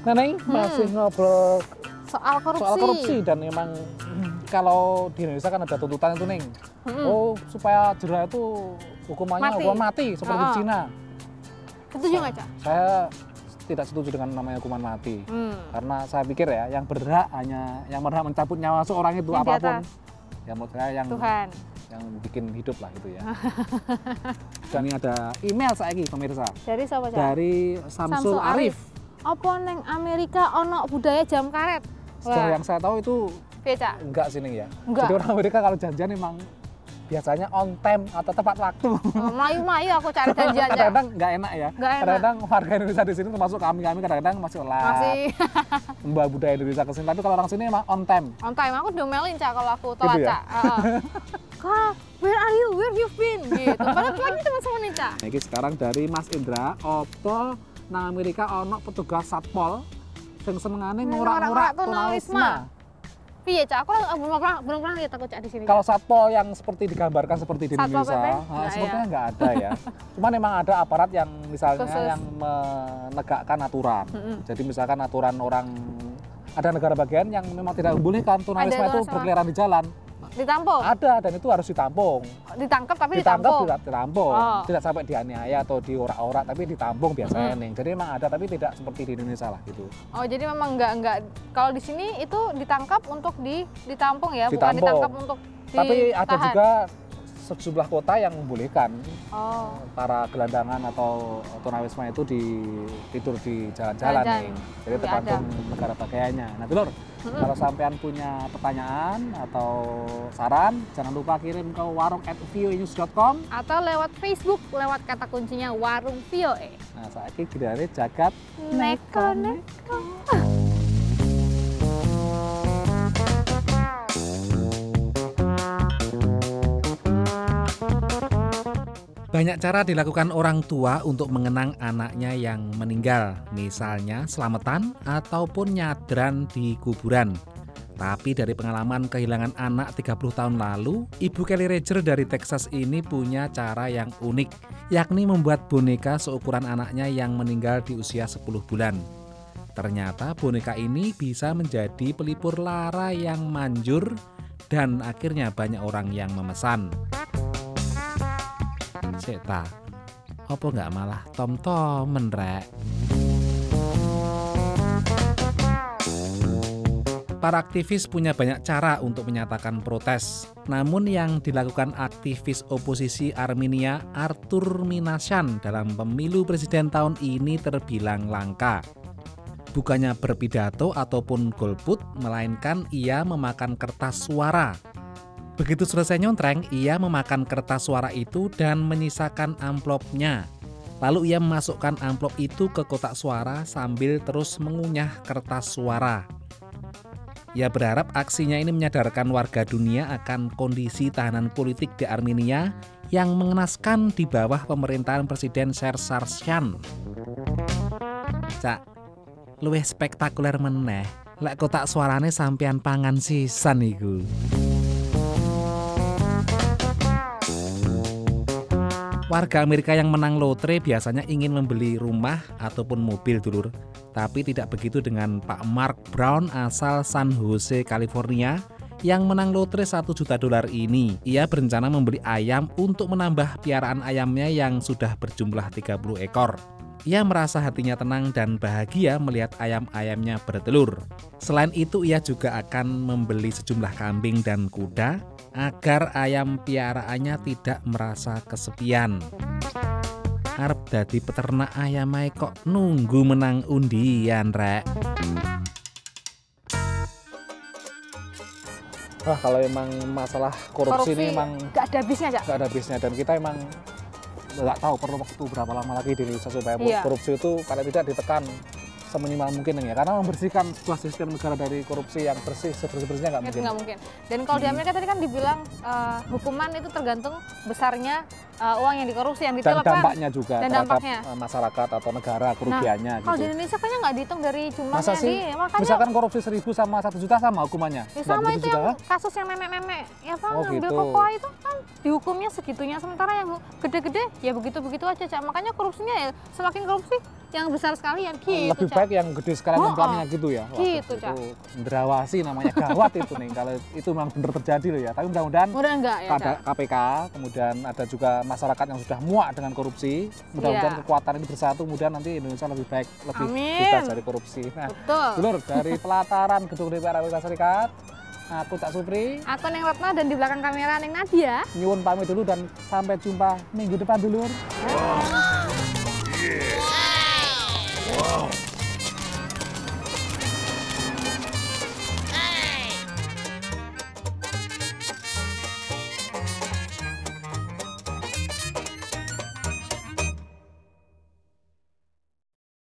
Neneng masih ngobrol soal korupsi. Dan memang kalau di Indonesia kan ada tuntutan itu Neng. Oh, supaya jerah itu hukumannya hukuman mati seperti di Cina. Setuju nggak, Cak? Saya tidak setuju dengan namanya hukuman mati. Karena saya pikir ya, yang berhak hanya yang berhak mencabut nyawa seorang itu apapun. Ya menurut saya yang Tuhan. Yang bikin hidup lah gitu ya. Dan ini ada email saya lagi pemirsa. Dari siapa, Cak? Dari Samsul Arif. Apa neng Amerika ono budaya jam karet? Sejauh yang saya tahu itu Cak? enggak sih Neng ya. Enggak. Jadi orang Amerika kalau janjian emang biasanya on time atau tepat waktu. Melayu-melayu aku cari janjian. Kadang-kadang nggak enak ya. Kadang-kadang warga Indonesia di sini termasuk kami kadang-kadang masih membawa budaya Indonesia ke sini. Tapi kalau orang sini emang on time. On time, aku diomelin Cak kalau aku telat gitu ya? Cak. Kak, where are you? Where you've been? Gitu. Padahal telatnya cuma sama nih Cak. Ini sekarang dari Mas Indra, opo nang Amerika ono petugas satpol sing senengane ngorak-ngorak tunawisma. Iya Cak, aku belum pernah lihat aku Cak di sini. Kalau satpol yang seperti digambarkan seperti di Indonesia, sepertinya nggak ada ya. Cuman memang ada aparat yang misalnya yang menegakkan aturan. Jadi misalkan aturan orang ada negara bagian yang memang tidak membolehkan tunawisma itu berkeliaran di jalan. Ditampung? Ada, dan itu harus ditampung. Ditangkap tapi ditampung? Ditampung. Tidak sampai dianiaya atau diorak-orak, tapi ditampung biasanya Neng. Jadi memang ada, tapi tidak seperti di Indonesia lah gitu. Oh, jadi memang enggak kalau di sini itu ditangkap untuk ditampung ya, bukan ditampung. Ditangkap untuk ditahan. Tapi ada juga sejumlah kota yang membolehkan para gelandangan atau tunawisma itu tidur di jalan-jalan nih. Jadi tergantung negara pakaiannya. Nah, Dulur, kalau sampean punya pertanyaan atau saran, jangan lupa kirim ke warung@voenews.com atau lewat Facebook lewat kata kuncinya Warung VOE. Nah, saya dari Jagat Neko. Banyak cara dilakukan orang tua untuk mengenang anaknya yang meninggal, misalnya selamatan ataupun nyadran di kuburan. Tapi dari pengalaman kehilangan anak 30 tahun lalu, Ibu Kelly Rager dari Texas ini punya cara yang unik, yakni membuat boneka seukuran anaknya yang meninggal di usia 10 bulan. Ternyata boneka ini bisa menjadi pelipur lara yang manjur dan akhirnya banyak orang yang memesan. Seta, apa nggak malah tom-tomen rek? Para aktivis punya banyak cara untuk menyatakan protes. Namun yang dilakukan aktivis oposisi Armenia Artur Minasyan dalam pemilu presiden tahun ini terbilang langka. Bukannya berpidato ataupun golput, melainkan ia memakan kertas suara. Begitu selesai nyontreng, ia memakan kertas suara itu dan menyisakan amplopnya. Lalu ia memasukkan amplop itu ke kotak suara sambil terus mengunyah kertas suara. Ia berharap aksinya ini menyadarkan warga dunia akan kondisi tahanan politik di Armenia yang mengenaskan di bawah pemerintahan Presiden Ser Sarsyan. Cak, luwih spektakuler meneh, lek kotak suarane sampean pangan sisan iku. Warga Amerika yang menang lotre biasanya ingin membeli rumah ataupun mobil dulur. Tapi tidak begitu dengan Pak Mark Brown asal San Jose, California yang menang lotre $1 juta ini. Ia berencana membeli ayam untuk menambah piaraan ayamnya yang sudah berjumlah 30 ekor. Ia merasa hatinya tenang dan bahagia melihat ayam-ayamnya bertelur. Selain itu ia juga akan membeli sejumlah kambing dan kuda agar ayam piaraannya tidak merasa kesepian. Arep dadi peternak ayam ae kok nunggu menang undian rek. Wah, kalau emang masalah korupsi ini emang gak ada habisnya, Cak. Gak ada habisnya, dan kita emang nggak tahu perlu waktu berapa lama lagi di Indonesia supaya korupsi itu paling tidak ditekan seminimal mungkin ya, karena membersihkan sebuah sistem negara dari korupsi yang bersih sebersih-bersihnya nggak mungkin. Nggak mungkin. Dan kalau di Amerika tadi kan dibilang hukuman itu tergantung besarnya uang yang dikorupsi, yang dan ditilap dampaknya juga Dan terhadap dampaknya. masyarakat atau negara kerugiannya Kalau di gitu. Indonesia kayaknya nggak dihitung dari jumlahnya Masa sih? makanya Misalkan korupsi 1.000 sama 1 juta sama hukumannya? ya Nggak sama begitu itu juga, yang kah? kasus yang memek-memek ya Pak, Oh, ngambil gitu. kokoa itu kan dihukumnya segitunya, sementara yang gede-gede ya begitu-begitu aja Cak. Makanya korupsinya ya semakin korupsi yang besar sekalian gitu Lebih Cak. baik yang gede sekalian tempatnya gitu ya. Gitu, Cak. Itu mendrawasi namanya, gawat itu nih kalau itu memang benar terjadi loh ya. Tapi mudah-mudahan Mudah enggak ya ada Cak? KPK, kemudian ada juga masyarakat yang sudah muak dengan korupsi. Mudah-mudahan Iya. kekuatan ini bersatu, kemudian nanti Indonesia lebih baik, lebih Amin. bebas dari korupsi. Nah, Betul. Dulur, dari pelataran gedung DPR Amerika Serikat, aku Cak Supri, Aku Neng Ratna dan di belakang kamera Neng Nadia. nyuwun pamit dulu dan sampai jumpa minggu depan, Dulur.